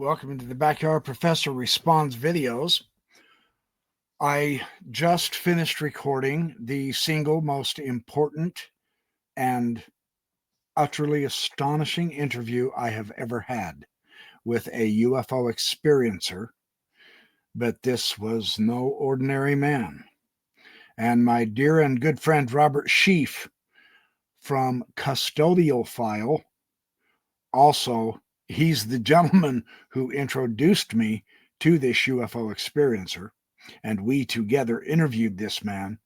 Welcome to the Backyard Professor Responds videos. I just finished recording the single most important and utterly astonishing interview I have ever had with a UFO experiencer, but this was no ordinary man. And my dear and good friend Robert Sheaf from Custodial File, also, he's the gentleman who introduced me to this UFO experiencer, and we together interviewed this man.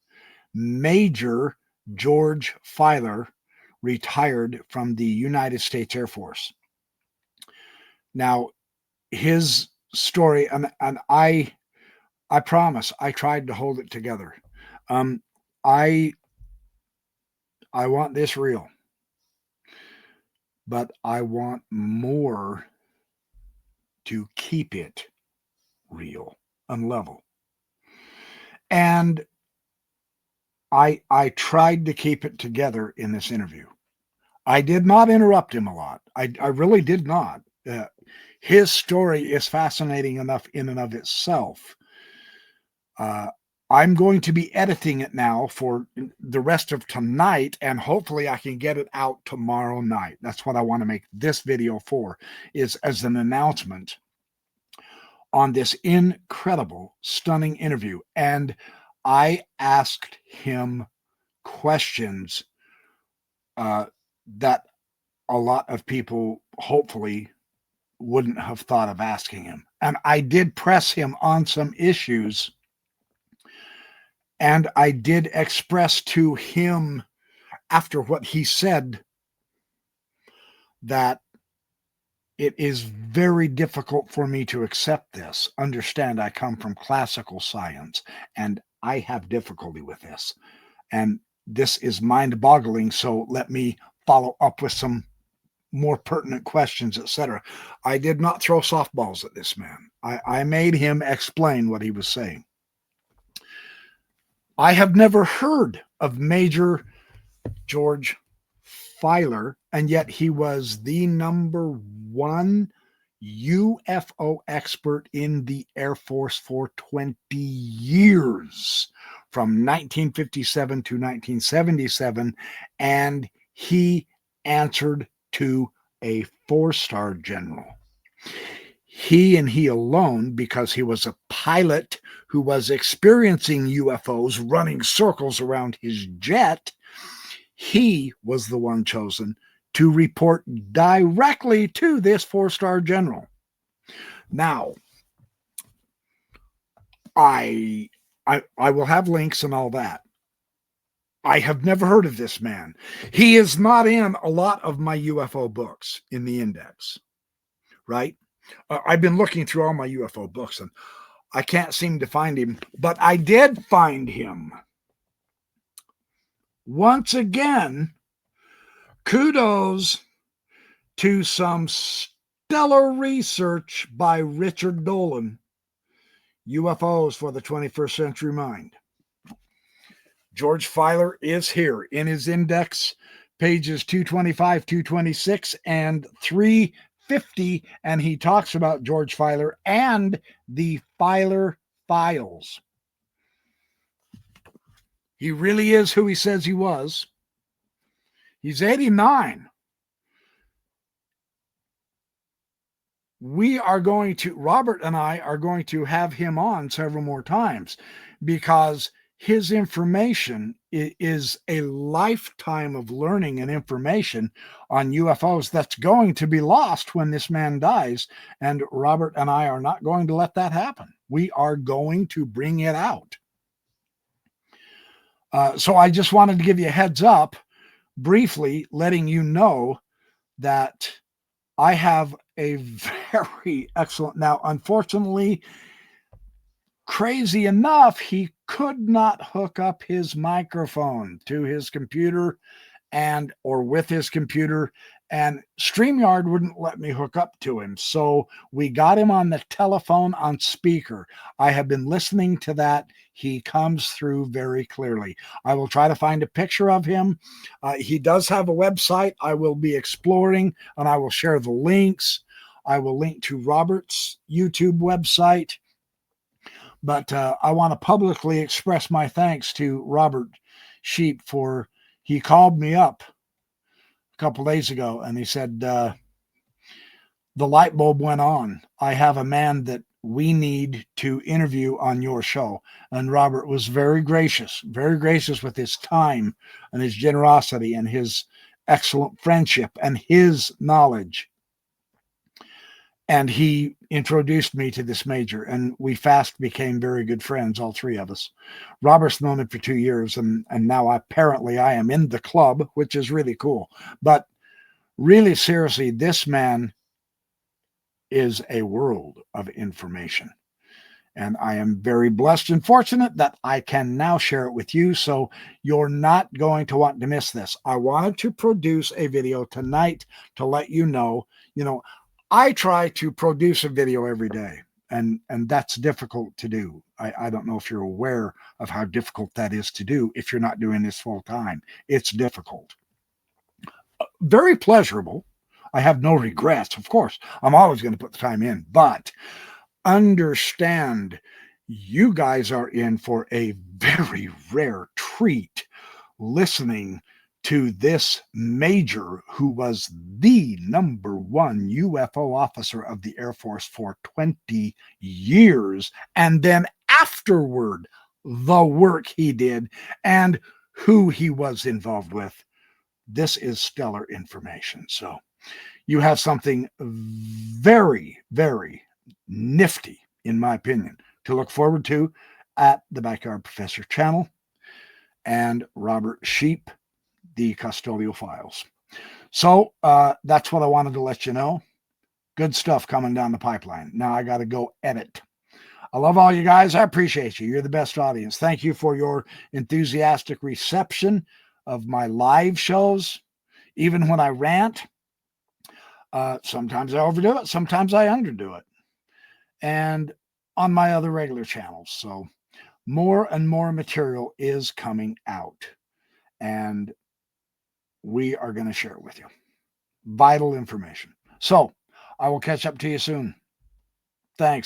Major George Filer, retired from the United States Air Force. Now, his story, and I promise I tried to hold it together. I want this real, but I want more to keep it real and level. And I tried to keep it together in this interview. I did not interrupt him a lot. I really did not. His story is fascinating enough in and of itself. I'm going to be editing it now for the rest of tonight, and hopefully I can get it out tomorrow night. That's what I want to make this video for, is as an announcement on this incredible, stunning interview. And I asked him questions that a lot of people hopefully wouldn't have thought of asking him. And I did press him on some issues, and I did express to him after what he said that it is very difficult for me to accept this. Understand, I come from classical science, and I have difficulty with this. And this is mind-boggling, so let me follow up with some more pertinent questions, etc. I did not throw softballs at this man. I made him explain what he was saying. I have never heard of Major George Filer, and yet he was the #1 UFO expert in the Air Force for 20 years, from 1957 to 1977, and he answered to a 4-star general. He and he alone, because he was a pilot who was experiencing UFOs running circles around his jet, he was the one chosen to report directly to this 4-star general. Now, I will have links and all that. I have never heard of this man. He is not in a lot of my UFO books in the index, right? I've been looking through all my UFO books and I can't seem to find him, but I did find him. Once again, kudos to some stellar research by Richard Dolan, UFOs for the 21st Century Mind. George Filer is here in his index, pages 225, 226, and 350, and he talks about George Filer and the Filer Files. He really is who he says he was. He's 89. Robert and I are going to have him on several more times, because his information is a lifetime of learning and information on UFOs that's going to be lost when this man dies. And Robert and I are not going to let that happen. We are going to bring it out. So I just wanted to give you a heads up, briefly letting you know that I have a very excellent, now unfortunately, crazy enough, he could not hook up his microphone to his computer or with his computer, and StreamYard wouldn't let me hook up to him. So we got him on the telephone on speaker. I have been listening to that. He comes through very clearly. I will try to find a picture of him. He does have a website I will be exploring, and I will share the links I will link to Robert's YouTube website. But I want to publicly express my thanks to Robert Sheep for he called me up a couple days ago and he said, the light bulb went on. I have a man that we need to interview on your show. And Robert was very gracious with his time and his generosity and his excellent friendship and his knowledge. And he introduced me to this major, and we fast became very good friends, all three of us. Robert's known him for 2 years, and now apparently I am in the club, which is really cool. But really, seriously, this man is a world of information. And I am very blessed and fortunate that I can now share it with you. So you're not going to want to miss this. I wanted to produce a video tonight to let you know, I try to produce a video every day, and that's difficult to do. I don't know if you're aware of how difficult that is to do if you're not doing this full time. It's difficult. Very pleasurable. I have no regrets, of course. I'm always going to put the time in, but understand you guys are in for a very rare treat listening to this major who was the #1 UFO officer of the Air Force for 20 years. And then afterward, the work he did and who he was involved with. This is stellar information. So you have something very, very nifty, in my opinion, to look forward to at the Backyard Professor channel and Robert Sheep, the Custodial Files. So that's what I wanted to let you know. Good stuff coming down the pipeline. Now I got to go edit. I love all you guys. I appreciate you. You're the best audience. Thank you for your enthusiastic reception of my live shows. Even when I rant, sometimes I overdo it, sometimes I underdo it. And on my other regular channels. So more and more material is coming out. And we are going to share it with you. Vital information. So I will catch up to you soon. Thanks.